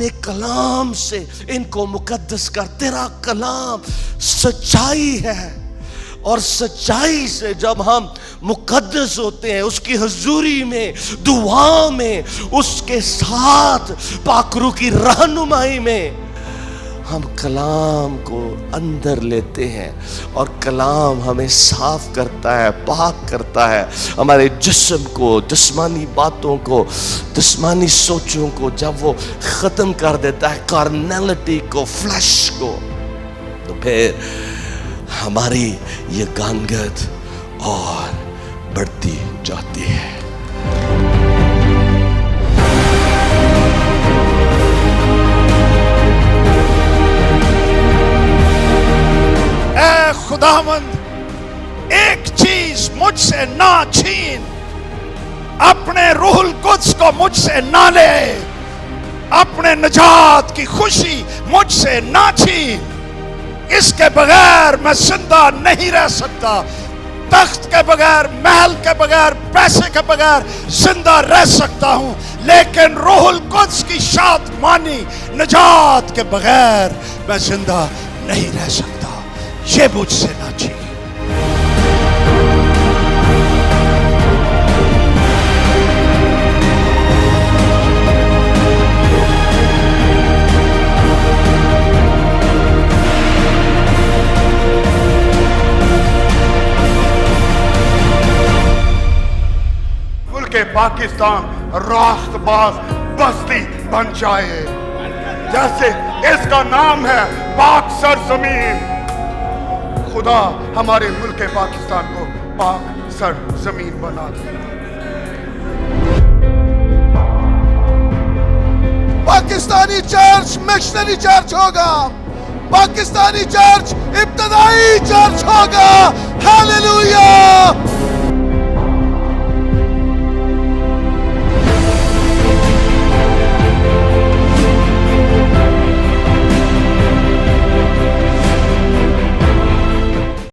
अपने कलाम से इनको मुकद्दस कर। तेरा कलाम सच्चाई है, और सच्चाई से जब हम मुकद्दस होते हैं, उसकी हुजूरी में, दुआ में, उसके साथ पाकरू की रहनुमाई में, हम कलाम को अंदर लेते हैं और कलाम हमें साफ करता है, पाक करता है। हमारे जिस्म को, जिस्मानी बातों को, जिस्मानी सोचों को जब वो ख़त्म कर देता है, कार्नैलिटी को, फ्लैश को, तो फिर हमारी ये गानगत और बढ़ती जाती है। ऐ खुदावंद, एक चीज मुझसे ना छीन, अपने रूहुल कुद्स को मुझसे ना ले, अपने निजात की खुशी मुझसे ना छीन। इसके बगैर मैं जिंदा नहीं रह सकता। तख्त के बगैर, महल के बगैर, पैसे के बगैर जिंदा रह सकता हूं, लेकिन रूहुल कुद्स की शादमानी, निजात के बगैर मैं जिंदा नहीं रह सकता। ये मुझसे ना छीन। पाकिस्तान राष्ट्रबाज बस्ती बन जाए, जैसे इसका नाम है पाक सरजमीन। खुदा हमारे मुल्क पाकिस्तान को पाक सरजमीन बना दे। पाकिस्तानी चर्च मिशनरी चर्च होगा, पाकिस्तानी चर्च इब्तदाई चर्च होगा। हालेलुया।